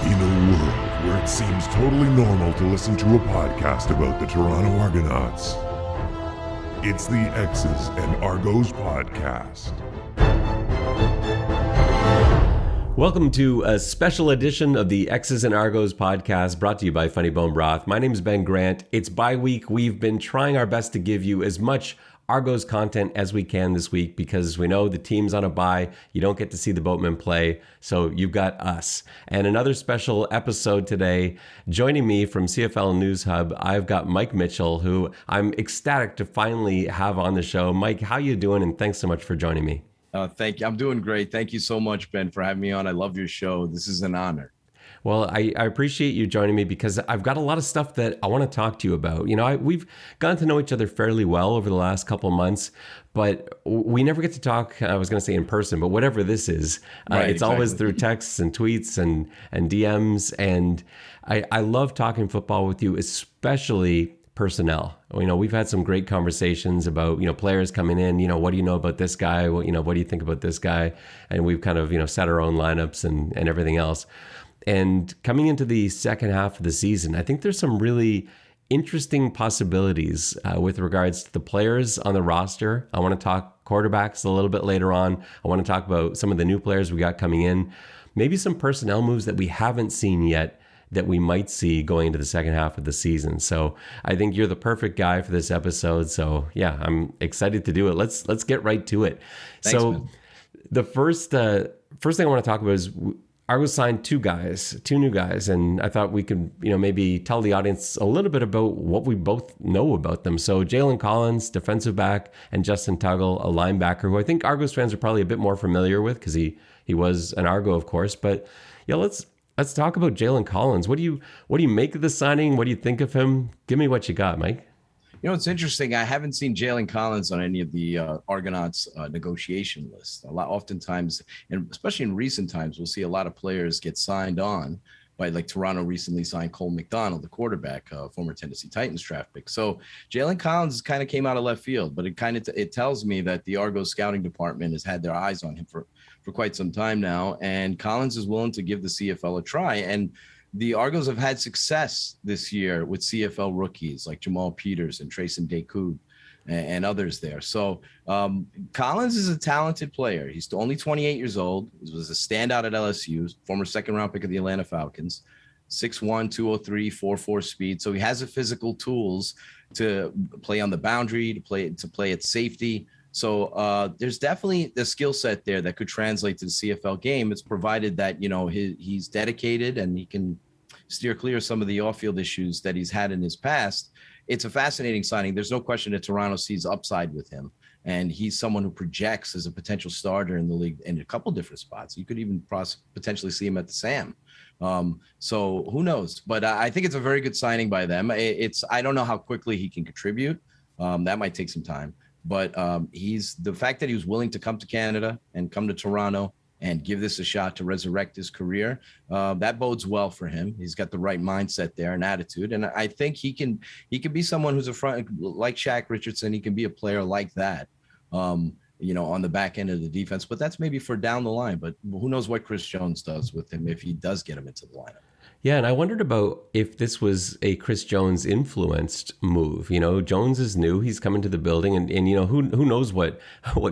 In a world where it seems totally normal to listen to a podcast about the Toronto Argonauts, it's the X's and Argos podcast. Welcome to a special edition of the X's and Argos podcast brought to you by Funny Bone Broth. My name is Ben Grant. It's bye week. We've been trying our best to give you as much Argos content as we can this week because we know the team's on a bye. You don't get to see the Boatmen play, so you've got us. And another special episode today. Joining me from CFL News Hub, I've got Mike Mitchell, who I'm ecstatic to finally have on the show. Mike, how you doing? And thanks so much for joining me. Thank you. I'm doing great. Thank you so much, Ben, for having me on. I love your show. This is an honor. Well, I appreciate you joining me because I've got a lot of stuff that I want to talk to you about. You know, we've gotten to know each other fairly well over the last couple of months, but we never get to talk, I was going to say in person, but whatever this is, Right, it's always through texts and tweets and DMs. And I love talking football with you, especially personnel. You know, we've had some great conversations about, players coming in, what do you know about this guy? What do you think about this guy? And we've kind of, set our own lineups and everything else. And coming into the second half of the season, I think there's some really interesting possibilities with regards to the players on the roster. I want to talk quarterbacks a little bit later on. I want to talk about some of the new players we got coming in, maybe some personnel moves that we haven't seen yet that we might see going into the second half of the season. So I think you're the perfect guy for this episode. So yeah, I'm excited to do it. Let's get right to it. Thanks, so man. The first thing I want to talk about is Argos signed two new guys, and I thought we could, maybe tell the audience a little bit about what we both know about them. So Jaylen Collins, defensive back, and Justin Tuggle, a linebacker, who I think Argos fans are probably a bit more familiar with because he was an Argo, of course. But yeah, let's talk about Jaylen Collins. What do you make of the signing? What do you think of him? Give me what you got, Mike. It's interesting. I haven't seen Jaylen Collins on any of the Argonauts negotiation lists. Oftentimes, and especially in recent times, we'll see a lot of players get signed on by, like Toronto recently signed Cole McDonald, the quarterback, former Tennessee Titans draft pick. So Jaylen Collins kind of came out of left field, but it tells me that the Argos scouting department has had their eyes on him for quite some time now, and Collins is willing to give the CFL a try. And the Argos have had success this year with CFL rookies like Jamal Peters and Trayson Decoud and others there. So Collins is a talented player. He's only 28 years old. He was a standout at LSU, former second-round pick of the Atlanta Falcons, 6'1", 203, 4.4 speed. So he has the physical tools to play on the boundary, to play at safety. So there's definitely the skill set there that could translate to the CFL game. It's provided that, he's dedicated and he can steer clear of some of the off-field issues that he's had in his past. It's a fascinating signing. There's no question that Toronto sees upside with him. And he's someone who projects as a potential starter in the league in a couple different spots. You could even potentially see him at the SAM. So who knows? But I think it's a very good signing by them. I don't know how quickly he can contribute. That might take some time. But he's the fact that he was willing to come to Canada and come to Toronto and give this a shot to resurrect his career, that bodes well for him. He's got the right mindset there and attitude. And I think he can be someone who's a front, like Shaq Richardson. He can be a player like that, on the back end of the defense. But that's maybe for down the line. But who knows what Chris Jones does with him if he does get him into the lineup. Yeah, and I wondered about if this was a Chris Jones influenced move. Jones is new; he's coming to the building, and who knows what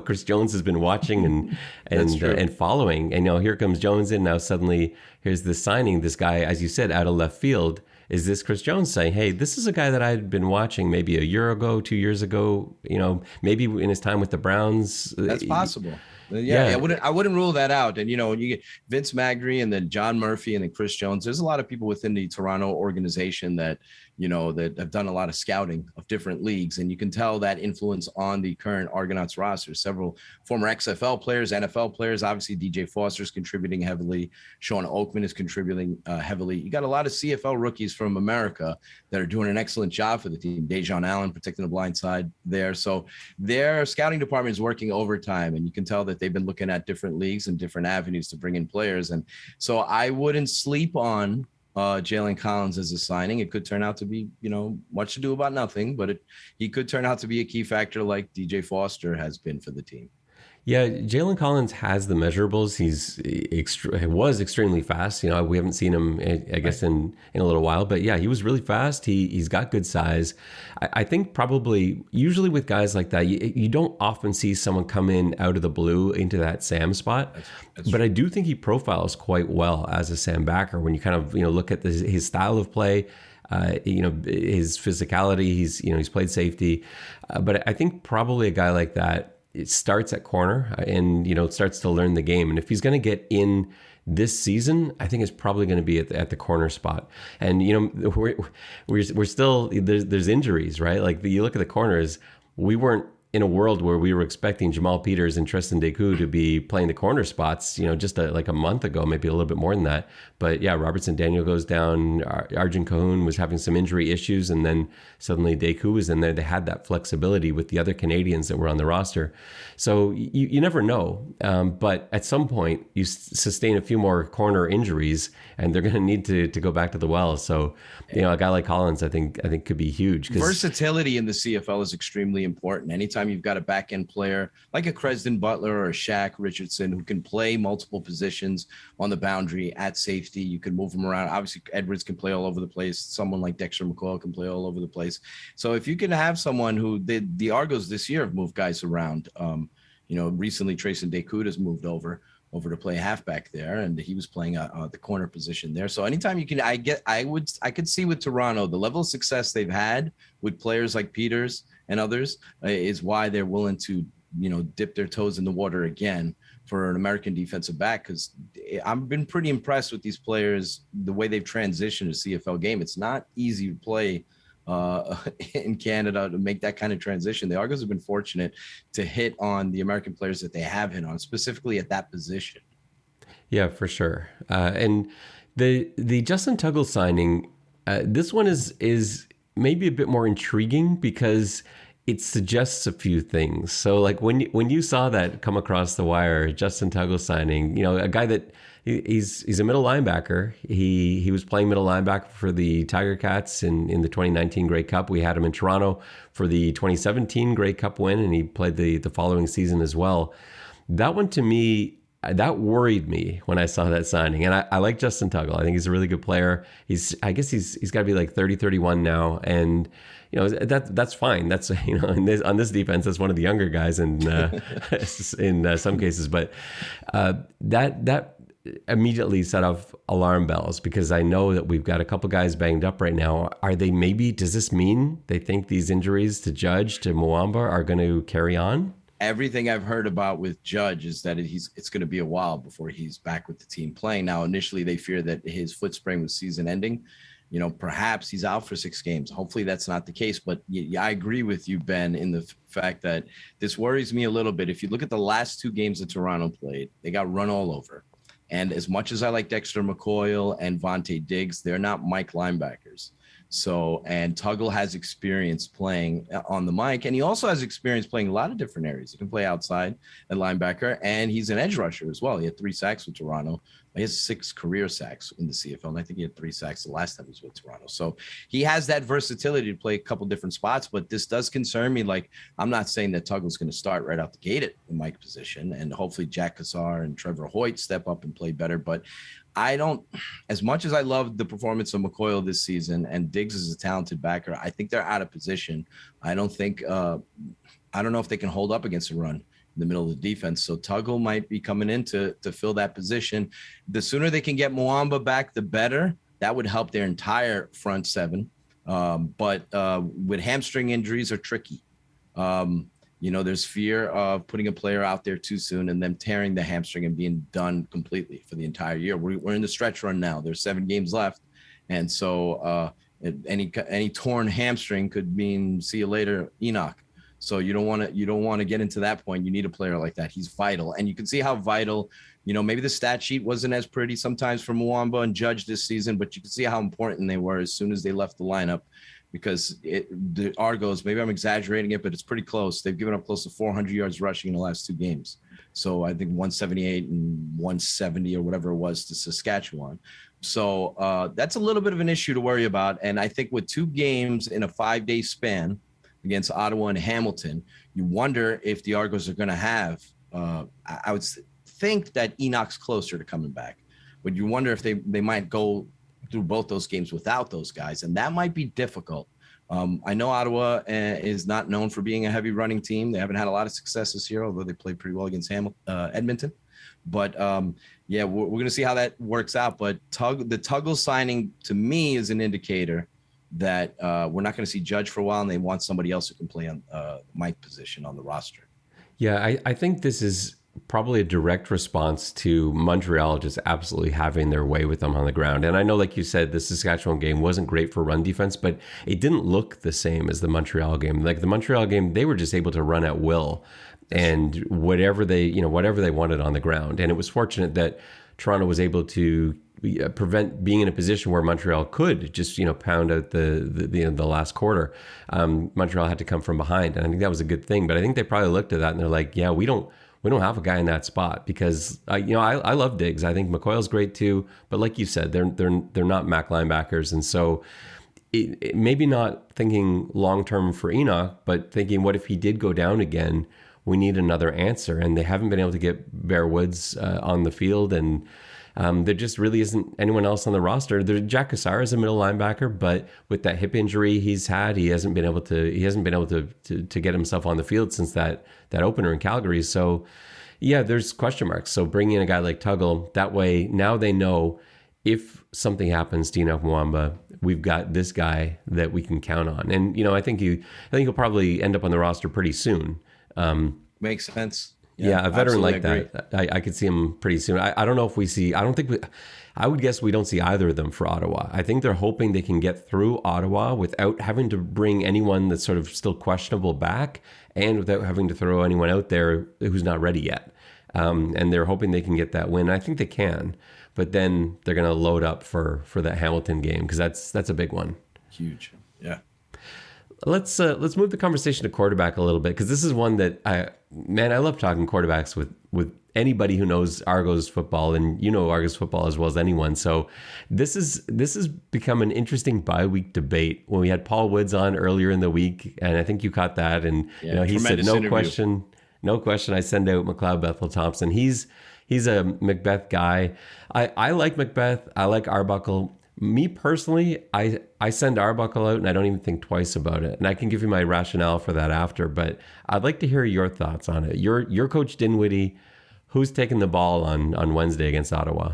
Chris Jones has been watching and following. And here comes Jones in now. Suddenly, here's this signing. This guy, as you said, out of left field. Is this Chris Jones saying, "Hey, this is a guy that I'd been watching maybe a year ago, 2 years ago? Maybe in his time with the Browns." That's possible. Yeah, I wouldn't rule that out. And, when you get Vince Magri and then John Murphy and then Chris Jones, there's a lot of people within the Toronto organization that, that have done a lot of scouting of different leagues. And you can tell that influence on the current Argonauts roster. Several former XFL players, NFL players, obviously DJ Foster's contributing heavily. Sean Oakman is contributing heavily. You got a lot of CFL rookies from America that are doing an excellent job for the team. Dejon Allen protecting the blind side there. So their scouting department is working overtime, and you can tell that they've been looking at different leagues and different avenues to bring in players. And so I wouldn't sleep on Jaylen Collins as a signing. It could turn out to be, much ado about nothing, but he could turn out to be a key factor like DJ Foster has been for the team. Yeah, Jaylen Collins has the measurables. He was extremely fast. We haven't seen him, I guess, in a little while. But yeah, he was really fast. He's got good size. I think probably usually with guys like that, you don't often see someone come in out of the blue into that Sam spot. That's But true. I do think he profiles quite well as a Sam backer when you kind of look at his style of play. His physicality. He's played safety, but I think probably a guy like that. It starts at corner and starts to learn the game. And if he's going to get in this season, I think it's probably going to be at the corner spot. And we're still there's injuries, right? Like you look at the corners, we weren't in a world where we were expecting Jamal Peters and Tristan Deku to be playing the corner spots, just like a month ago, maybe a little bit more than that. But yeah, Robertson Daniel goes down. Arjun Cahoon was having some injury issues, and then suddenly Deku was in there. They had that flexibility with the other Canadians that were on the roster. So you never know. But at some point, you sustain a few more corner injuries, and they're going to need to go back to the well. So, a guy like Collins, I think could be huge. Versatility in the CFL is extremely important. Anytime you've got a back end player like a Cresden Butler or a Shaq Richardson who can play multiple positions on the boundary at safety, you can move them around. Obviously, Edwards can play all over the place. Someone like Dexter McCoy can play all over the place. So if you can have someone who the Argos this year have moved guys around, recently Trayson Deku has moved over to play halfback there, and he was playing the corner position there. So anytime you can, I could see with Toronto the level of success they've had with players like Peters and others is why they're willing to dip their toes in the water again for an American defensive back, because I've been pretty impressed with these players, the way they've transitioned to CFL game. It's not easy to play in Canada to make that kind of transition. The Argos have been fortunate to hit on the American players that they have hit on, specifically at that position. Yeah, for sure. And the Justin Tuggle signing, this one is maybe a bit more intriguing because it suggests a few things. So like when you saw that come across the wire, Justin Tuggle signing, a guy that he's a middle linebacker. He was playing middle linebacker for the Tiger Cats in the 2019 Grey Cup. We had him in Toronto for the 2017 Grey Cup win, and he played the following season as well. That one to me, that worried me when I saw that signing. And I like Justin Tuggle. I think he's a really good player. I guess he's got to be like 30, 31 now. And, that's fine. That's, on this defense, that's one of the younger guys in some cases. But that immediately set off alarm bells because I know that we've got a couple guys banged up right now. Does this mean they think these injuries to Judge, to Mwamba are going to carry on? Everything I've heard about with Judge is that it's going to be a while before he's back with the team playing. Now, initially they fear that his foot sprain was season ending. Perhaps he's out for 6 games. Hopefully that's not the case. But I agree with you, Ben, in the fact that this worries me a little bit. If you look at the last 2 games that Toronto played, they got run all over. And as much as I like Dexter McCoy and Vontae Diggs, they're not Mike linebackers. So, and Tuggle has experience playing on the mic, and he also has experience playing a lot of different areas. He can play outside at linebacker, and he's an edge rusher as well. He had 3 sacks with Toronto. He has 6 career sacks in the CFL, and I think he had 3 sacks the last time he was with Toronto. So he has that versatility to play a couple different spots, but this does concern me. Like, I'm not saying that Tuggle's going to start right out the gate at the mic position, and hopefully Jack Cassar and Trevor Hoyt step up and play better, but I don't, as much as I love the performance of McCoy this season, and Diggs is a talented backer, I think they're out of position. I don't know if they can hold up against a run in the middle of the defense. So Tuggle might be coming in to fill that position. The sooner they can get Mwamba back, the better. That would help their entire front 7. But with hamstring injuries are tricky. There's fear of putting a player out there too soon and them tearing the hamstring and being done completely for the entire year. We're in the stretch run now. There's 7 games left. And so any torn hamstring could mean see you later, Enoch. So you don't want to get into that point. You need a player like that. He's vital. And you can see how vital, maybe the stat sheet wasn't as pretty sometimes for Mwamba and Judge this season, but you can see how important they were as soon as they left the lineup. Because the Argos, maybe I'm exaggerating it, but it's pretty close. They've given up close to 400 yards rushing in the last 2 games. So I think 178 and 170 or whatever it was to Saskatchewan. So that's a little bit of an issue to worry about. And I think with 2 games in a 5-day span against Ottawa and Hamilton, you wonder if the Argos are going to have I would think that Enoch's closer to coming back, but you wonder if they might go through both those games without those guys, and that might be difficult. I know Ottawa is not known for being a heavy running team. They haven't had a lot of success this year, although they played pretty well against Edmonton. But yeah, we're going to see how that works out. But the Tuggle signing to me is an indicator that we're not going to see Judge for a while, and they want somebody else who can play on Mike position on the roster. Yeah, I think this is probably a direct response to Montreal just absolutely having their way with them on the ground. And I know, like you said, the Saskatchewan game wasn't great for run defense, but it didn't look the same as the Montreal game. Like the Montreal game, they were just able to run at will and whatever they wanted on the ground. And it was fortunate that Toronto was able to prevent being in a position where Montreal could just pound out the last quarter. Montreal had to come from behind, and I think that was a good thing. But I think they probably looked at that and they're like, yeah, we don't have a guy in that spot because I love Diggs. I think McCoy's great too, but like you said, they're not MAC linebackers, and so it maybe not thinking long term for Enoch, but thinking what if he did go down again? We need another answer, and they haven't been able to get Bear Woods on the field, and there just really isn't anyone else on the roster. Jack Cassar is a middle linebacker, but with that hip injury he's had, he hasn't been able to get himself on the field since that opener in Calgary. So yeah, there's question marks. So bringing in a guy like Tuggle, that way now they know if something happens to Enoch Mwamba, we've got this guy that we can count on. And I think he'll probably end up on the roster pretty soon. Makes sense. Yeah, a veteran like that, I could see him pretty soon. I don't know if we see. I would guess we don't see either of them for Ottawa. I think they're hoping they can get through Ottawa without having to bring anyone that's sort of still questionable back, and without having to throw anyone out there who's not ready yet. And they're hoping they can get that win. I think they can, but then they're going to load up for that Hamilton game because that's a big one. Huge, yeah. Let's move the conversation to quarterback a little bit because this is one that I love talking quarterbacks with anybody who knows Argos football, and Argos football as well as anyone. So this has become an interesting bye-week debate. When we had Paul Woods on earlier in the week, and I think you caught that, and he said no question. I send out McLeod Bethel Thompson. He's a Macbeth guy. I like Macbeth. I like Arbuckle. Me personally, I send Arbuckle out and I don't even think twice about it. And I can give you my rationale for that after, but I'd like to hear your thoughts on it. Your coach Dinwiddie, who's taking the ball on Wednesday against Ottawa?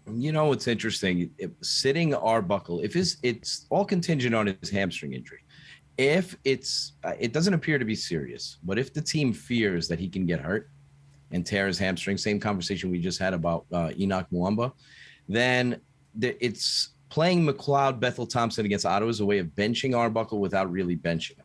What's interesting, sitting Arbuckle, it's all contingent on his hamstring injury. If it doesn't appear to be serious, but if the team fears that he can get hurt and tear his hamstring, same conversation we just had about Enoch Mwamba, then it's playing McLeod Bethel Thompson against Ottawa is a way of benching Arbuckle without really benching him.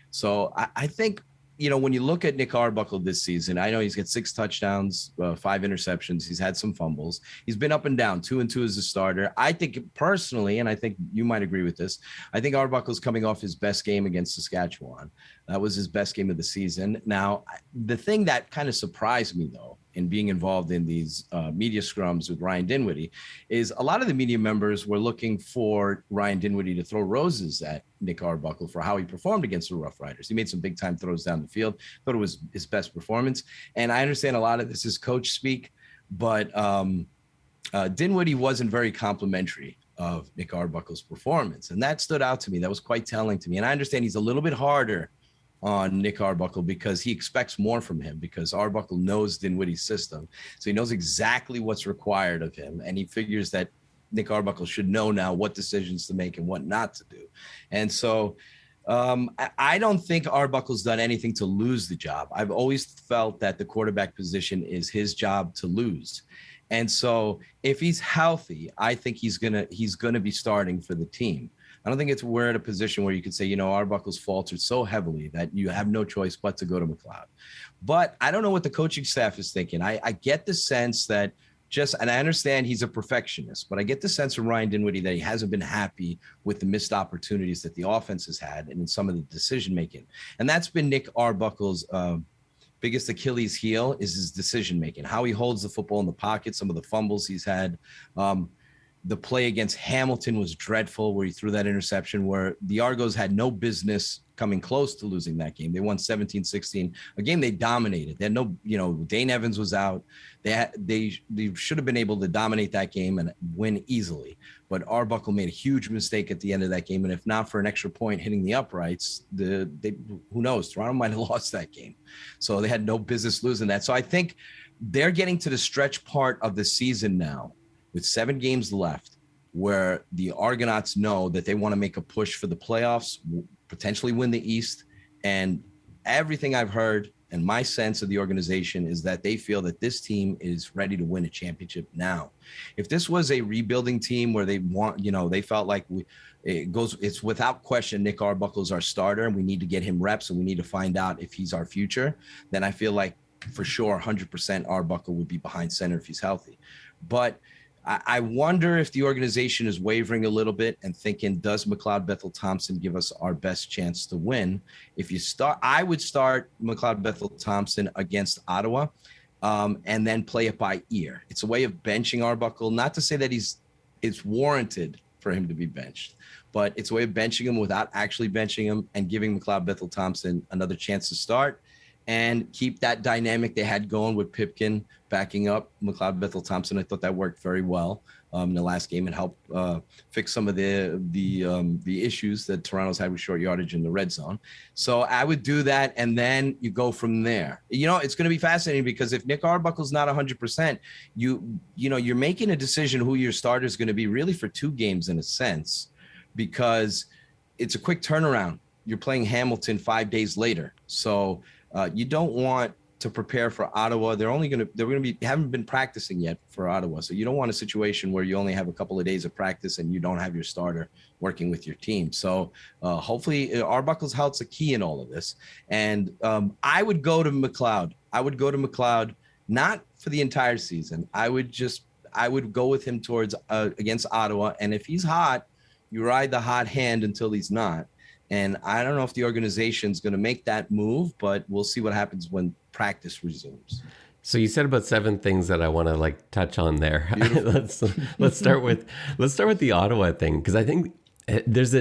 So I think, when you look at Nick Arbuckle this season, I know he's got 6 touchdowns, 5 interceptions. He's had some fumbles. He's been up and down, 2-2 as a starter. I think personally, and I think you might agree with this, I think Arbuckle's coming off his best game against Saskatchewan. That was his best game of the season. Now, the thing that kind of surprised me, though, in being involved in these media scrums with Ryan Dinwiddie is a lot of the media members were looking for Ryan Dinwiddie to throw roses at Nick Arbuckle for how he performed against the Rough Riders. He made some big time throws down the field. Thought it was his best performance. And I understand a lot of this is coach speak, but Dinwiddie wasn't very complimentary of Nick Arbuckle's performance. And that stood out to me. That was quite telling to me. And I understand he's a little bit harder on Nick Arbuckle because he expects more from him because Arbuckle knows Dinwiddie's system. So he knows exactly what's required of him. And he figures that Nick Arbuckle should know now what decisions to make and what not to do. And so I don't think Arbuckle's done anything to lose the job. I've always felt that the quarterback position is his job to lose. And so if he's healthy, I think he's gonna be starting for the team. I don't think we're at a position where you could say, Arbuckle's faltered so heavily that you have no choice but to go to McLeod. But I don't know what the coaching staff is thinking. I get the sense that and I understand he's a perfectionist, but I get the sense from Ryan Dinwiddie that he hasn't been happy with the missed opportunities that the offense has had and in some of the decision-making. And that's been Nick Arbuckle's biggest Achilles heel is his decision-making, how he holds the football in the pocket, some of the fumbles he's had. The play against Hamilton was dreadful, where he threw that interception, where the Argos had no business coming close to losing that game. They won 17-16, a game they dominated. They had no, Dane Evans was out. They should have been able to dominate that game and win easily. But Arbuckle made a huge mistake at the end of that game. And if not for an extra point hitting the uprights, who knows? Toronto might have lost that game. So they had no business losing that. So I think they're getting to the stretch part of the season now, with 7 games left, where the Argonauts know that they want to make a push for the playoffs, potentially win the East. And everything I've heard and my sense of the organization is that they feel that this team is ready to win a championship now. If this was a rebuilding team where they want, they felt like it's without question, Nick Arbuckle's our starter and we need to get him reps and we need to find out if he's our future, then I feel like for sure 100% Arbuckle would be behind center if he's healthy. But I wonder if the organization is wavering a little bit and thinking, does McLeod Bethel Thompson give us our best chance to win? I would start McLeod Bethel Thompson against Ottawa and then play it by ear. It's a way of benching Arbuckle. Not to say that it's warranted for him to be benched, but it's a way of benching him without actually benching him and giving McLeod Bethel Thompson another chance to start and keep that dynamic they had going with Pipkin backing up McLeod Bethel Thompson. I thought that worked very well in the last game and helped fix some of the issues that Toronto's had with short yardage in the red zone. So I would do that, and then you go from there. It's going to be fascinating because if Nick Arbuckle's not 100%, you're making a decision who your starter is going to be really for 2 games in a sense, because it's a quick turnaround. You're playing Hamilton 5 days later, so you don't want to prepare for Ottawa. They're going to be haven't been practicing yet for Ottawa. So you don't want a situation where you only have a couple of days of practice and you don't have your starter working with your team. So hopefully Arbuckle's health's a key in all of this. And I would go to McLeod. Not for the entire season. I would go with him towards against Ottawa. And if he's hot, you ride the hot hand until he's not. And I don't know if the organization is going to make that move, but we'll see what happens when practice resumes. So you said about 7 things that I want to touch on there. let's start with the Ottawa thing, because I think there's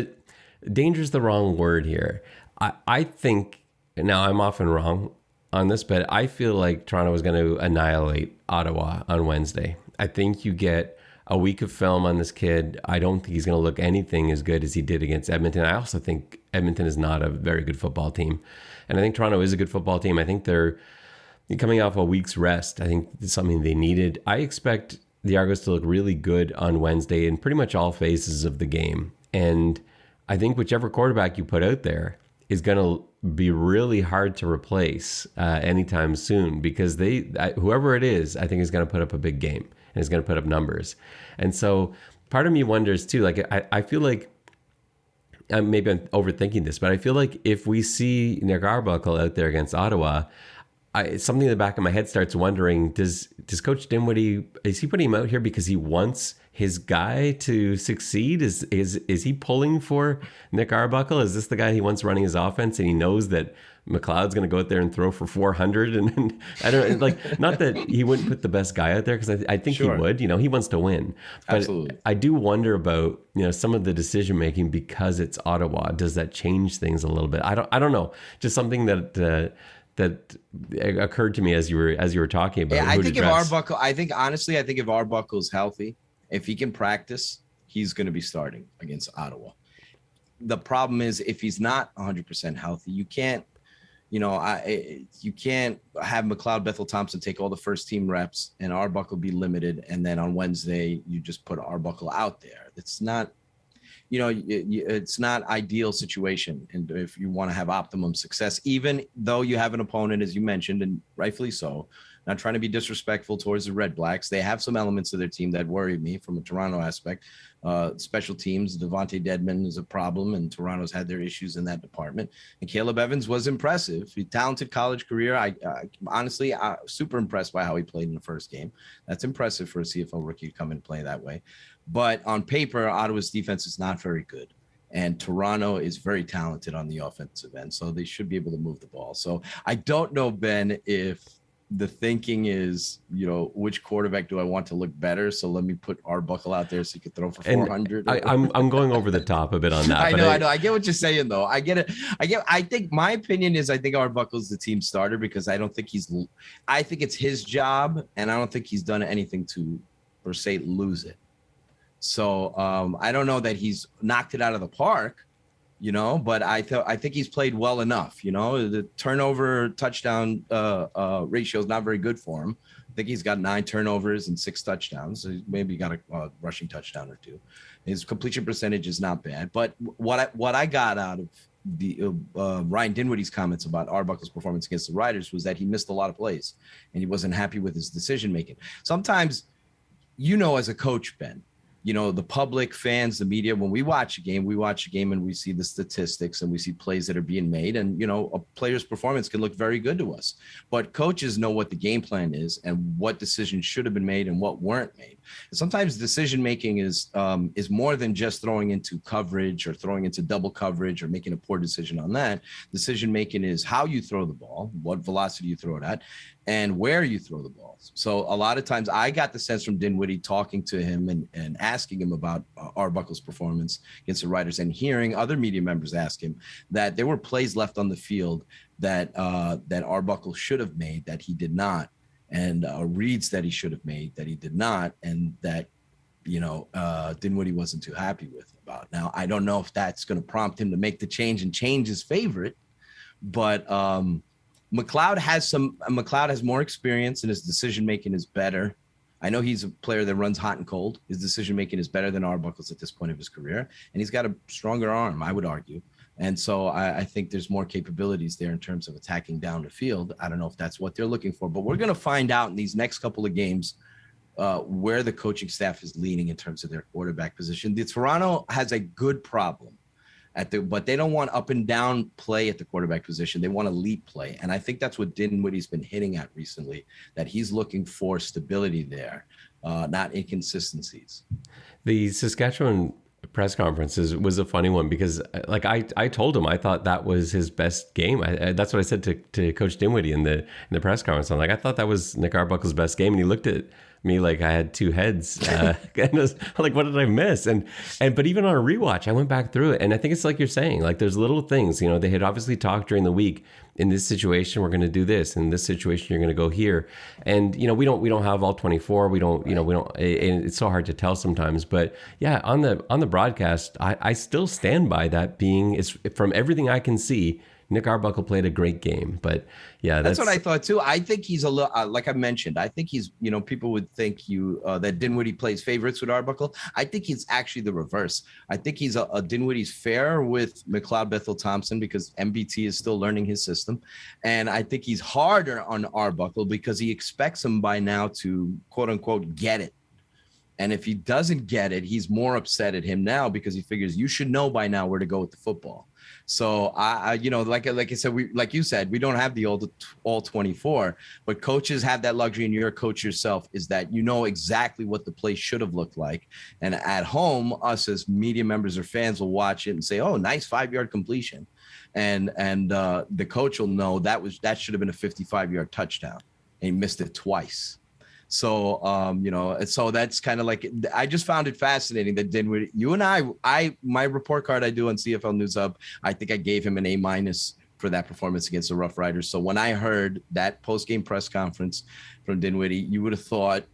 danger's the wrong word here. I think, now I'm often wrong on this, but I feel like Toronto is going to annihilate Ottawa on Wednesday. I think you get a week of film on this kid. I don't think he's going to look anything as good as he did against Edmonton. I also think Edmonton is not a very good football team. And I think Toronto is a good football team. I think they're coming off a week's rest. I think it's something they needed. I expect the Argos to look really good on Wednesday in pretty much all phases of the game. And I think whichever quarterback you put out there is going to be really hard to replace anytime soon, because whoever it is, I think is going to put up a big game and is going to put up numbers. And so part of me wonders too, I feel like, maybe I'm overthinking this, but I feel like if we see Nick Arbuckle out there against Ottawa, something in the back of my head starts wondering, does Coach Dinwiddie, is he putting him out here because he wants his guy to succeed? Is he pulling for Nick Arbuckle? Is this the guy he wants running his offense, and he knows that McLeod's going to go out there and throw for 400? And I don't not that he wouldn't put the best guy out there, because I think Sure. He would. He wants to win. But Absolutely. I do wonder about some of the decision making because it's Ottawa. Does that change things a little bit? I don't know. Just something that occurred to me as you were talking about. Yeah, I think if Arbuckle's healthy, if he can practice, he's going to be starting against Ottawa. The problem is if he's not 100% healthy, you can't have McLeod Bethel Thompson take all the first team reps and Arbuckle be limited, and then on Wednesday you just put Arbuckle out there. It's not. It's not ideal situation. And if you want to have optimum success, even though you have an opponent, as you mentioned, and rightfully so, not trying to be disrespectful towards the Red Blacks, they have some elements of their team that worry me from a Toronto aspect. Special teams, Devontae Dedmon is a problem, and Toronto's had their issues in that department. And Caleb Evans was impressive. He talented college career. I honestly, super impressed by how he played in the first game. That's impressive for a CFL rookie to come and play that way. But on paper, Ottawa's defense is not very good. And Toronto is very talented on the offensive end, so they should be able to move the ball. So I don't know, Ben, if the thinking is, which quarterback do I want to look better? So let me put Arbuckle out there so he could throw for 400. I'm going over the top a bit on that. I know. I get what you're saying, though. I get it. I think my opinion is I think Arbuckle's the team starter because I think it's his job, and I don't think he's done anything to, per se, lose it. So I don't know that he's knocked it out of the park, but I think he's played well enough. The turnover touchdown ratio is not very good for him. I think he's got 9 turnovers and 6 touchdowns. So maybe he got a rushing touchdown or 2. His completion percentage is not bad. But what I got out of the Ryan Dinwiddie's comments about Arbuckle's performance against the Riders was that he missed a lot of plays and he wasn't happy with his decision making. Sometimes, as a coach, Ben, the public, fans, the media, when we watch a game and we see the statistics and we see plays that are being made, and, a player's performance can look very good to us. But coaches know what the game plan is and what decisions should have been made and what weren't made. And sometimes decision-making is more than just throwing into coverage or throwing into double coverage or making a poor decision on that. Decision-making is how you throw the ball, what velocity you throw it at, and where you throw the balls. So a lot of times I got the sense from Dinwiddie talking to him and asking him about Arbuckle's performance against the Riders and hearing other media members ask him that there were plays left on the field that Arbuckle should have made that he did not, and reads that he should have made that he did not, and that Dinwiddie wasn't too happy with about. Now, I don't know if that's going to prompt him to make the change and change his favorite, but McLeod has more experience and his decision making is better. I know he's a player that runs hot and cold. His decision making is better than Arbuckle's at this point of his career, and he's got a stronger arm, I would argue. And so I think there's more capabilities there in terms of attacking down the field. I don't know if that's what they're looking for, but we're going to find out in these next couple of games where the coaching staff is leaning in terms of their quarterback position. The Toronto has a good problem but they don't want up and down play at the quarterback position. They want elite play. And I think that's what Dinwiddie's been hitting at recently, that he's looking for stability there, not inconsistencies. The Saskatchewan press conferences was a funny one because I told him I thought that was his best game. That's what I said to Coach Dinwiddie in the press conference. I'm like, I thought that was Nick Arbuckle's best game. And he looked at me like I had 2 heads. And I was like, what did I miss? But even on a rewatch, I went back through it. And I think it's like you're saying, like there's little things, they had obviously talked during the week. In this situation, we're going to do this. In this situation, you're going to go here. And, we don't have all 24. We don't, it's so hard to tell sometimes. But yeah, on the broadcast, I still stand by that being, is from everything I can see, Nick Arbuckle played a great game. But yeah, that's what I thought too. I think he's a little, like I mentioned, I think he's, people would think that Dinwiddie plays favorites with Arbuckle. I think he's actually the reverse. I think he's a Dinwiddie's fair with McLeod Bethel Thompson because MBT is still learning his system. And I think he's harder on Arbuckle because he expects him by now to quote unquote get it. And if he doesn't get it, he's more upset at him now because he figures you should know by now where to go with the football. So like I said, like you said, we don't have the all 24, but coaches have that luxury, and you're a coach yourself, is that exactly what the play should have looked like. And at home, us as media members or fans will watch it and say, "Oh, nice 5-yard completion," and the coach will know that should have been a 55-yard touchdown, and he missed it twice. So, so that's kind of like, I just found it fascinating that Dinwiddie, you and my report card I do on CFL News Hub, I think I gave him an A- for that performance against the Rough Riders. So when I heard that post-game press conference from Dinwiddie, you would have thought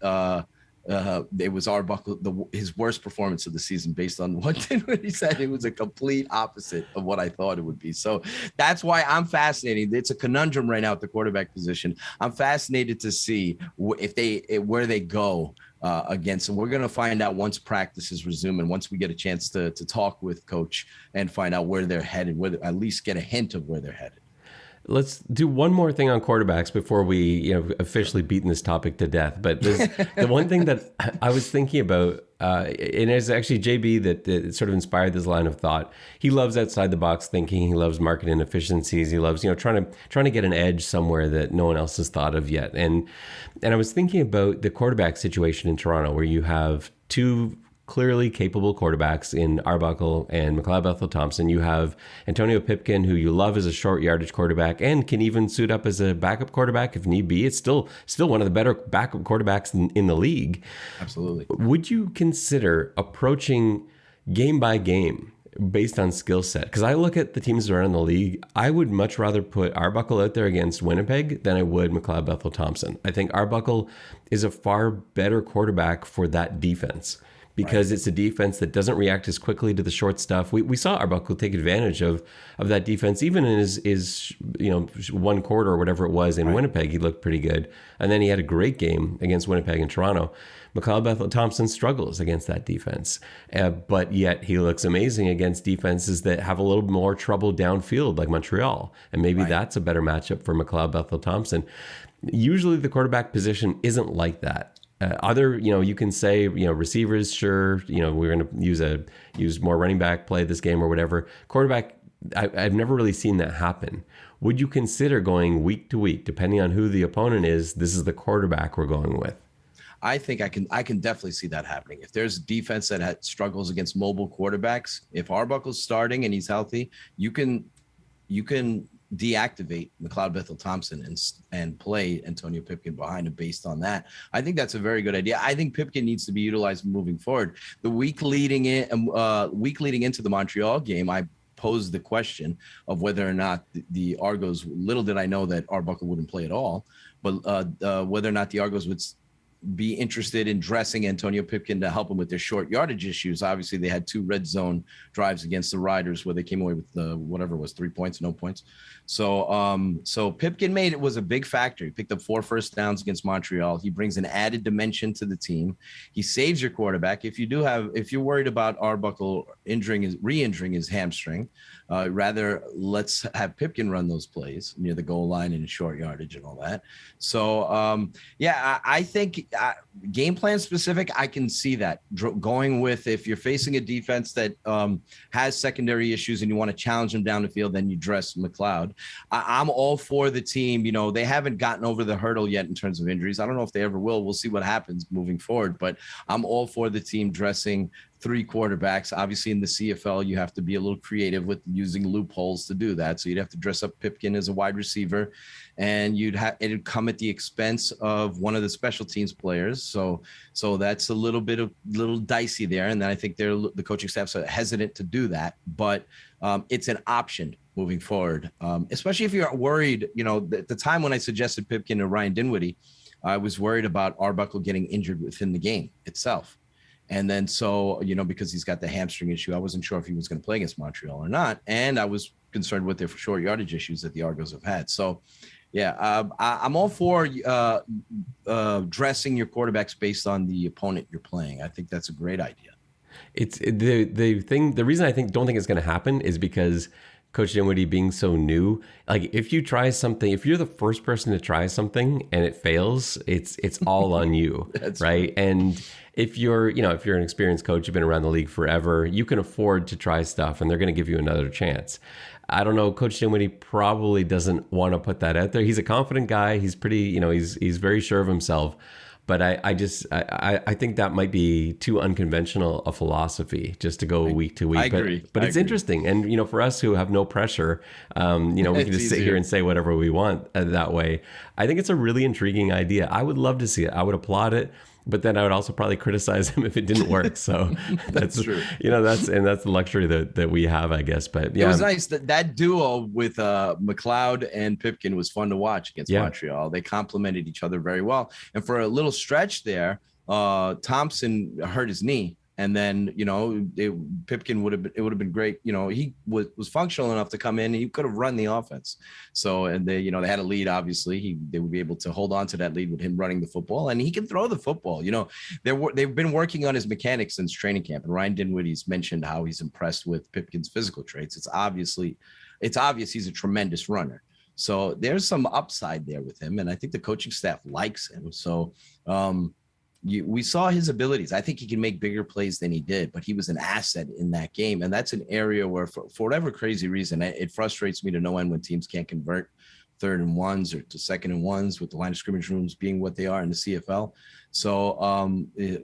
it was Arbuckle, his worst performance of the season based on what Dinwiddie said. It was a complete opposite of what I thought it would be. So that's why I'm fascinated. It's a conundrum right now at the quarterback position. I'm fascinated to see where they go against, and we're going to find out once practices resume and once we get a chance to talk with coach and find out where they're headed, at least get a hint of where they're headed. Let's do one more thing on quarterbacks before we officially beaten this topic to death. But the one thing that I was thinking about, and it's actually JB that sort of inspired this line of thought. He loves outside the box thinking. He loves market inefficiencies. He loves trying to get an edge somewhere that no one else has thought of yet. And I was thinking about the quarterback situation in Toronto, where you have 2 clearly capable quarterbacks in Arbuckle and McLeod Bethel-Thompson. You have Antonio Pipkin, who you love as a short yardage quarterback and can even suit up as a backup quarterback if need be. It's still one of the better backup quarterbacks in the league. Absolutely. Would you consider approaching game by game based on skill set? Because I look at the teams around the league, I would much rather put Arbuckle out there against Winnipeg than I would McLeod Bethel-Thompson. I think Arbuckle is a far better quarterback for that defense, because it's a defense that doesn't react as quickly to the short stuff. We saw Arbuckle take advantage of that defense, even in his one quarter or whatever it was in Winnipeg. He looked pretty good. And then he had a great game against Winnipeg and Toronto. McLeod Bethel-Thompson struggles against that defense, but yet he looks amazing against defenses that have a little more trouble downfield, like Montreal. And maybe that's a better matchup for McLeod Bethel-Thompson. Usually the quarterback position isn't like that. You can say, receivers, sure, we're going to use more running back play this game or whatever. Quarterback, I've never really seen that happen. Would you consider going week to week, depending on who the opponent is? This is the quarterback we're going with. I think I can definitely see that happening. If there's a defense that struggles against mobile quarterbacks, if Arbuckle's starting and he's healthy, you can deactivate McLeod Bethel-Thompson and play Antonio Pipkin behind him based on that. I think that's a very good idea. I think Pipkin needs to be utilized moving forward. The week leading into the Montreal game, I posed the question of whether or not the Argos, little did I know that Arbuckle wouldn't play at all, but whether or not the Argos would be interested in dressing Antonio Pipkin to help him with their short yardage issues. Obviously, they had 2 red zone drives against the Riders where they came away with whatever it was, 3 points, no points. So Pipkin was a big factor. He picked up 4 first downs against Montreal. He brings an added dimension to the team. He saves your quarterback. If you're worried about Arbuckle re-injuring his hamstring, rather let's have Pipkin run those plays near the goal line and short yardage and all that. So I think game plan specific, I can see that going with, if you're facing a defense that has secondary issues and you want to challenge them down the field, then you dress McLeod. I'm all for the team. They haven't gotten over the hurdle yet in terms of injuries. I don't know if they ever will. We'll see what happens moving forward, but I'm all for the team dressing 3 quarterbacks. Obviously in the CFL, you have to be a little creative with using loopholes to do that. So you'd have to dress up Pipkin as a wide receiver, and it'd come at the expense of one of the special teams players. So that's a little dicey there. And then I think the coaching staff's hesitant to do that, but it's an option moving forward. Especially if you're worried, the time when I suggested Pipkin to Ryan Dinwiddie, I was worried about Arbuckle getting injured within the game itself. And then because he's got the hamstring issue, I wasn't sure if he was going to play against Montreal or not. And I was concerned with their short yardage issues that the Argos have had. So, I'm all for dressing your quarterbacks based on the opponent you're playing. I think that's a great idea. It's the reason I don't think it's going to happen is because Coach Dinwiddie being so new, like if you try something, if you're the first person to try something and it fails, it's all on you, right? True. And if you're an experienced coach, you've been around the league forever, you can afford to try stuff and they're going to give you another chance. I don't know. Coach Dinwiddie probably doesn't want to put that out there. He's a confident guy. He's pretty, he's very sure of himself. But I think that might be too unconventional a philosophy just to go week to week. I agree. But it's interesting. And, for us who have no pressure, we can just sit here and say whatever we want that way. I think it's a really intriguing idea. I would love to see it. I would applaud it. But then I would also probably criticize him if it didn't work. So that's true. That's the luxury that we have, I guess. But yeah, it was nice that duo with McLeod and Pipkin was fun to watch against Montreal. They complemented each other very well. And for a little stretch there, Thompson hurt his knee. And then, Pipkin would have been great. He was functional enough to come in. He could have run the offense. So, and they had a lead, obviously. They would be able to hold on to that lead with him running the football. And he can throw the football. They've been working on his mechanics since training camp. And Ryan Dinwiddie's mentioned how he's impressed with Pipkin's physical traits. It's obvious he's a tremendous runner. So there's some upside there with him. And I think the coaching staff likes him. So, we saw his abilities. I think he can make bigger plays than he did, but he was an asset in that game. And that's an area where for whatever crazy reason, it frustrates me to no end when teams can't convert third and ones or to second and ones, with the line of scrimmage rooms being what they are in the CFL. So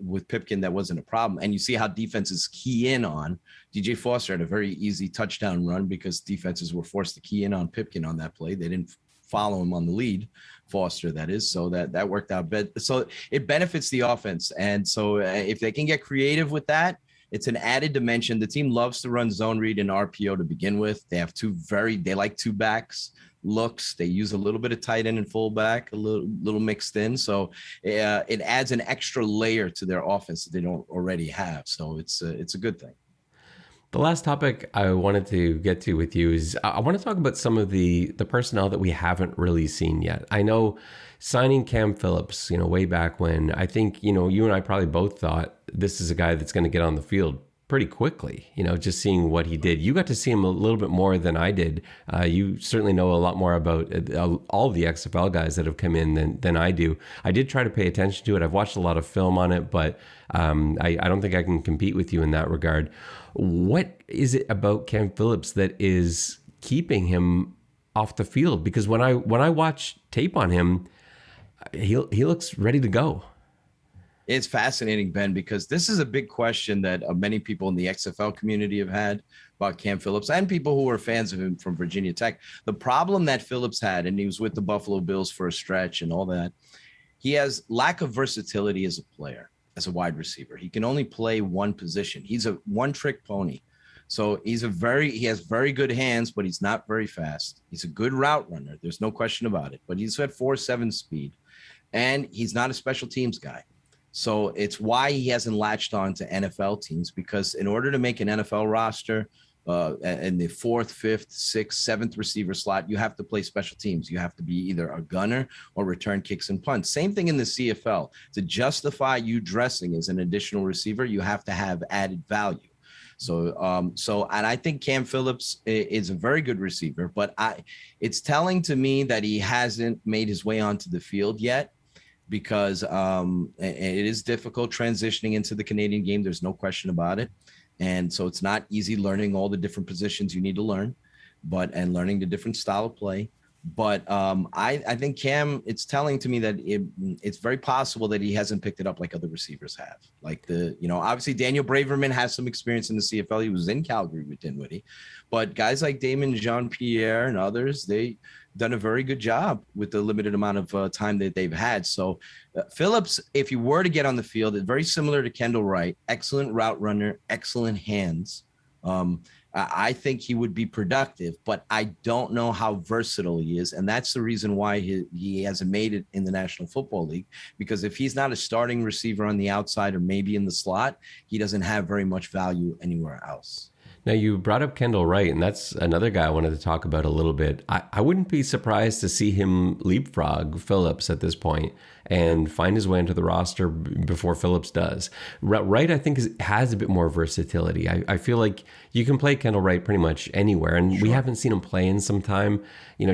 with Pipkin, that wasn't a problem. And you see how defenses key in on DJ Foster had a very easy touchdown run because defenses were forced to key in on Pipkin on that play. They didn't follow him on the lead, Foster, that is. So that worked out. So it benefits the offense. And so if they can get creative with that, it's an added dimension. The team loves to run zone read and RPO to begin with. They have they like two backs looks. They use a little bit of tight end and fullback, a little mixed in. So it adds an extra layer to their offense that they don't already have. So it's a good thing. The last topic I wanted to get to with you is I want to talk about some of the personnel that we haven't really seen yet. I know signing Cam Phillips, way back when, I think, you and I probably both thought this is a guy that's going to get on the field pretty quickly, just seeing what he did. You got to see him a little bit more than I did. You certainly know a lot more about all of the XFL guys that have come in than I do. I did try to pay attention to it. I've watched a lot of film on it, but I don't think I can compete with you in that regard. What is it about Cam Phillips that is keeping him off the field? Because when I watch tape on him, he looks ready to go. It's fascinating, Ben, because this is a big question that many people in the XFL community have had about Cam Phillips and people who are fans of him from Virginia Tech. The problem that Phillips had, and he was with the Buffalo Bills for a stretch and all that, he has lack of versatility as a player, as a wide receiver. He can only play one position. He's a one-trick pony. So he has very good hands, but he's not very fast. He's a good route runner. There's no question about it. But he's at 4.7 speed, and he's not a special teams guy. So it's why he hasn't latched on to NFL teams, because in order to make an NFL roster in the 4th, 5th, 6th, 7th receiver slot, you have to play special teams. You have to be either a gunner or return kicks and punts. Same thing in the CFL. To justify you dressing as an additional receiver, you have to have added value. So and I think Cam Phillips is a very good receiver, but it's telling to me that he hasn't made his way onto the field yet, because it is difficult transitioning into the Canadian game. There's no question about it. And so it's not easy learning all the different positions you need to learn, and learning the different style of play. But I think Cam, it's telling to me that it's very possible that he hasn't picked it up like other receivers have. Like obviously Daniel Braverman has some experience in the CFL. He was in Calgary with Dinwiddie. But guys like Damon Jean-Pierre and others, they done a very good job with the limited amount of time that they've had. So Phillips, if he were to get on the field, is very similar to Kendall Wright. Excellent route runner, excellent hands. I think he would be productive, but I don't know how versatile he is. And that's the reason why he hasn't made it in the National Football League, because if he's not a starting receiver on the outside or maybe in the slot, he doesn't have very much value anywhere else. Now, you brought up Kendall Wright, and that's another guy I wanted to talk about a little bit. I wouldn't be surprised to see him leapfrog Phillips at this point and find his way into the roster before Phillips does. Wright, I think, has a bit more versatility. I feel like you can play Kendall Wright pretty much anywhere, and we haven't seen him play in some time.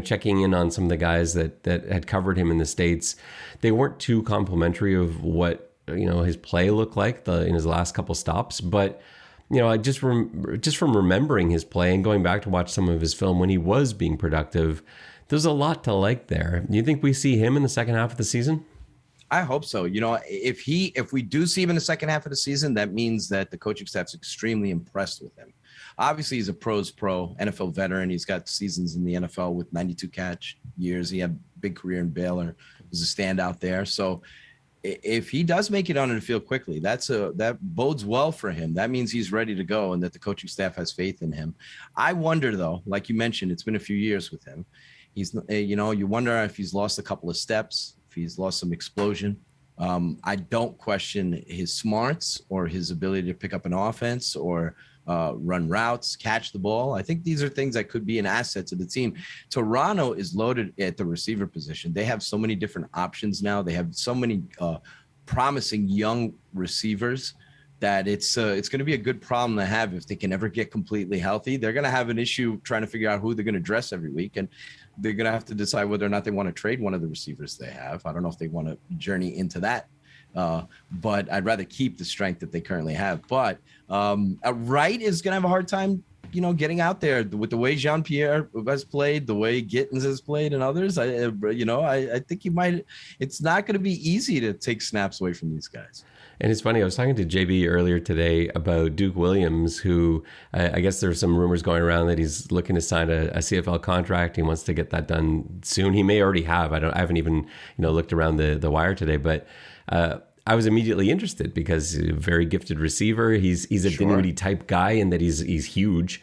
Checking in on some of the guys that had covered him in the States, they weren't too complimentary of what his play looked like in his last couple stops, but I just from remembering his play and going back to watch some of his film when he was being productive, there's a lot to like there. Do you think we see him in the second half of the season? I hope so. If we do see him in the second half of the season, that means that the coaching staff's extremely impressed with him. Obviously, he's a pro, NFL veteran. He's got seasons in the NFL with 92 catch years. He had a big career in Baylor. He was a standout there. So if he does make it onto the field quickly, that bodes well for him. That means he's ready to go and that the coaching staff has faith in him. I wonder, though, like you mentioned, it's been a few years with him. He's, you wonder if he's lost a couple of steps, if he's lost some explosion. I don't question his smarts or his ability to pick up an offense or run routes, catch the ball. I think these are things that could be an asset to the team. Toronto is loaded at the receiver position. They have so many different options now. They have so many promising young receivers that it's going to be a good problem to have if they can ever get completely healthy. They're going to have an issue trying to figure out who they're going to dress every week, and they're going to have to decide whether or not they want to trade one of the receivers they have. I don't know if they want to journey into that. But I'd rather keep the strength that they currently have. But Wright is going to have a hard time getting out there with the way Jean-Pierre has played, the way Gittins has played, and others. I think it's not going to be easy to take snaps away from these guys. And it's funny, I was talking to JB earlier today about Duke Williams, who I guess there's some rumors going around that he's looking to sign a CFL contract. He wants to get that done soon. He may already have. I haven't even looked around the wire today, but I was immediately interested because he's a very gifted receiver. He's a Dinwiddie type guy in that he's huge.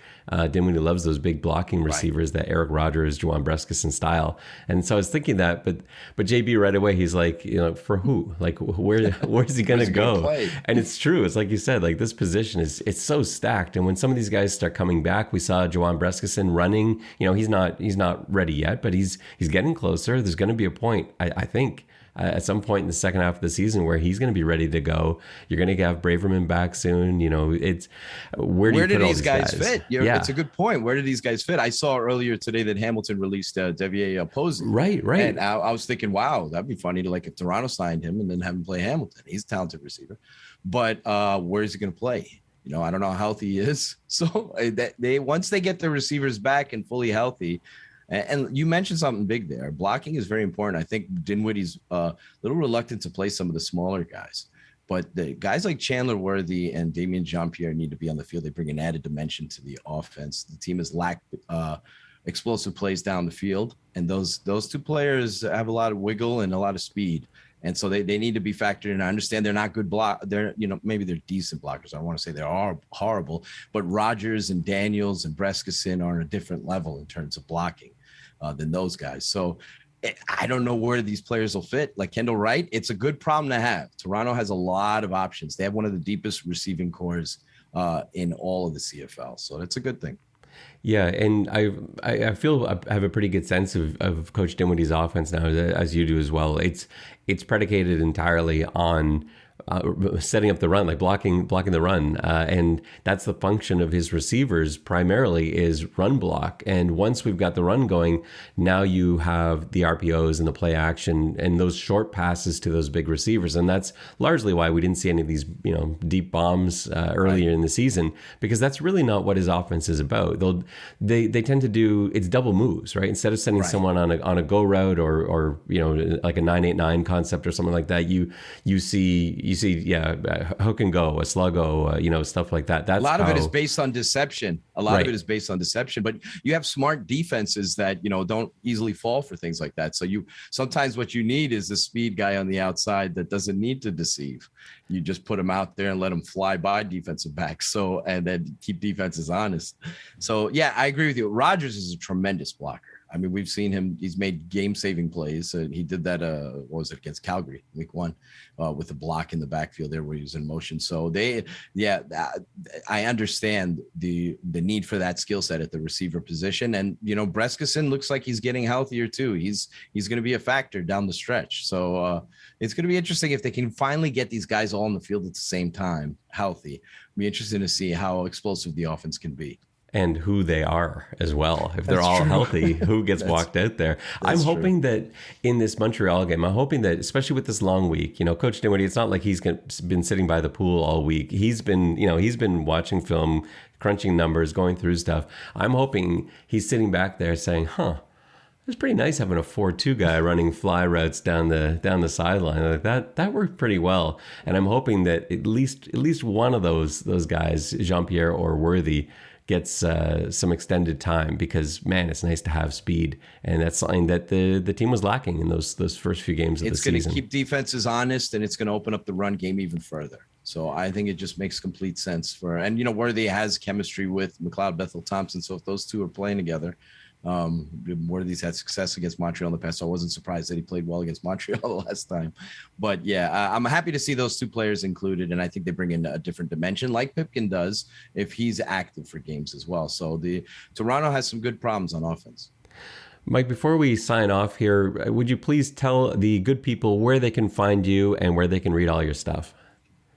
Dinwiddie loves those big blocking receivers, that Eric Rogers, Juwan Brescison style. And so I was thinking that, but JB right away, he's like, for who? Like, where's he going to go? And it's true. It's like you said, like this position it's so stacked. And when some of these guys start coming back, we saw Juwan Brescison running. He's not ready yet, but he's getting closer. There's going to be a point, I think, at some point in the second half of the season where he's going to be ready to go. You're going to have Braverman back soon. It's where do these guys fit? It's a good point. Where do these guys fit? I saw earlier today that Hamilton released Devier Posey. Right. And I was thinking, wow, that'd be funny to if Toronto signed him and then have him play Hamilton. He's a talented receiver, but where is he going to play? I don't know how healthy he is. So once they get the receivers back and fully healthy. And you mentioned something big there. Blocking is very important. I think Dinwiddie's a little reluctant to play some of the smaller guys. But the guys like Chandler Worthy and Damien Jean-Pierre need to be on the field. They bring an added dimension to the offense. The team has lacked explosive plays down the field. And those two players have a lot of wiggle and a lot of speed. And so they need to be factored in. I understand they're not good they're, maybe they're decent blockers. I don't want to say they are horrible, but Rogers and Daniels and Brescison are on a different level in terms of blocking than those guys. So I don't know where these players will fit. Like Kendall Wright, it's a good problem to have. Toronto has a lot of options. They have one of the deepest receiving cores in all of the CFL. So it's a good thing. Yeah, and I feel I have a pretty good sense of Coach Dinwiddie's offense now, as you do as well. It's predicated entirely on setting up the run, like blocking the run, and that's the function of his receivers primarily is run block. And once we've got the run going, now you have the RPOs and the play action and those short passes to those big receivers, and that's largely why we didn't see any of these deep bombs earlier in the season, because that's really not what his offense is about. They tend to do it's double moves, right? Instead of sending someone on a go route or like a 9-8-9 concept or something like that, you see hook and go, a sluggo, stuff like that. That's a lot of it is based on deception. But you have smart defenses that, don't easily fall for things like that. So sometimes what you need is a speed guy on the outside that doesn't need to deceive. You just put him out there and let him fly by defensive backs. and then keep defenses honest. So yeah, I agree with you. Rogers is a tremendous blocker. I mean, we've seen him. He's made game-saving plays. He did that. What was it, against Calgary, week 1, with a block in the backfield there where he was in motion. So I understand the need for that skill set at the receiver position. And Brescison looks like he's getting healthier too. He's going to be a factor down the stretch. So it's going to be interesting if they can finally get these guys all on the field at the same time, healthy. It'll be interesting to see how explosive the offense can be. And who they are as well. If they're all healthy, who gets walked out there? I'm hoping that in this Montreal game, I'm hoping that, especially with this long week, Coach Dinwiddie, it's not like he's been sitting by the pool all week. He's been watching film, crunching numbers, going through stuff. I'm hoping he's sitting back there saying, it's pretty nice having a 4-2 guy running fly routes down the sideline. Like that worked pretty well. And I'm hoping that at least one of those guys, Jean-Pierre or Worthy, gets some extended time, because man, it's nice to have speed, and that's something that the team was lacking in those first few games of the season. It's going to keep defenses honest, and it's going to open up the run game even further. So I think it just makes complete sense Worthy has chemistry with McLeod Bethel-Thompson. So if those two are playing together, Worthy's had success against Montreal in the past, so I wasn't surprised that he played well against Montreal last time. But yeah, I'm happy to see those two players included, and I think they bring in a different dimension, like Pipkin does, if he's active for games as well. So the Toronto has some good problems on offense. Mike, before we sign off here, would you please tell the good people where they can find you and where they can read all your stuff?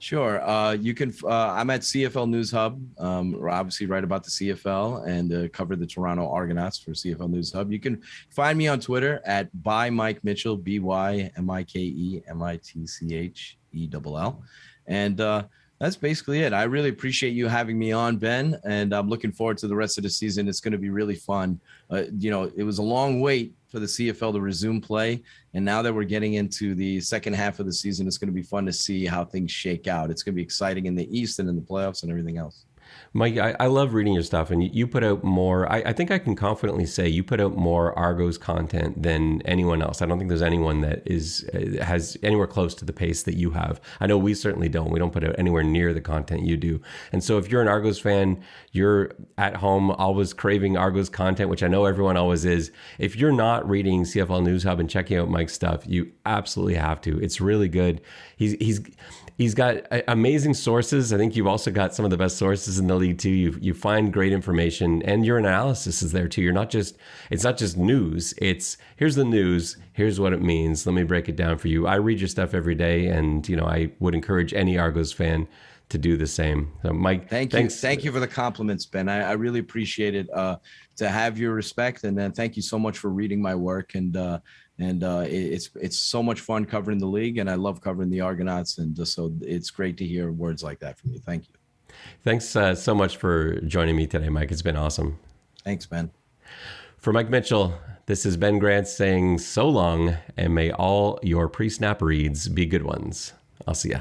Sure. You can. I'm at CFL News Hub. Obviously, write about the CFL and cover the Toronto Argonauts for CFL News Hub. You can find me on Twitter at @ByMikeMitchell, ByMikeMitchell. And That's basically it. I really appreciate you having me on, Ben, and I'm looking forward to the rest of the season. It's going to be really fun. It was a long wait for the CFL to resume play, and now that we're getting into the second half of the season, it's going to be fun to see how things shake out. It's going to be exciting in the East and in the playoffs and everything else. Mike, I love reading your stuff, and you put out more. I think I can confidently say you put out more Argos content than anyone else. I don't think there's anyone that has anywhere close to the pace that you have. I know we certainly don't. We don't put out anywhere near the content you do. And so if you're an Argos fan, you're at home always craving Argos content, which I know everyone always is. If you're not reading CFL News Hub and checking out Mike's stuff, you absolutely have to. It's really good. He's got amazing sources. I think you've also got some of the best sources in the league too. You find great information, and your analysis is there too. It's not just news. It's here's the news. Here's what it means. Let me break it down for you. I read your stuff every day, and I would encourage any Argos fan to do the same. So Mike, thank you for the compliments, Ben. I really appreciate it. To have your respect, and then thank you so much for reading my work. And it's so much fun covering the league, and I love covering the Argonauts, and so it's great to hear words like that from you. Thank you. Thanks so much for joining me today, Mike. It's been awesome. Thanks, Ben. For Mike Mitchell, this is Ben Grant saying so long, and may all your pre-snap reads be good ones. I'll see ya.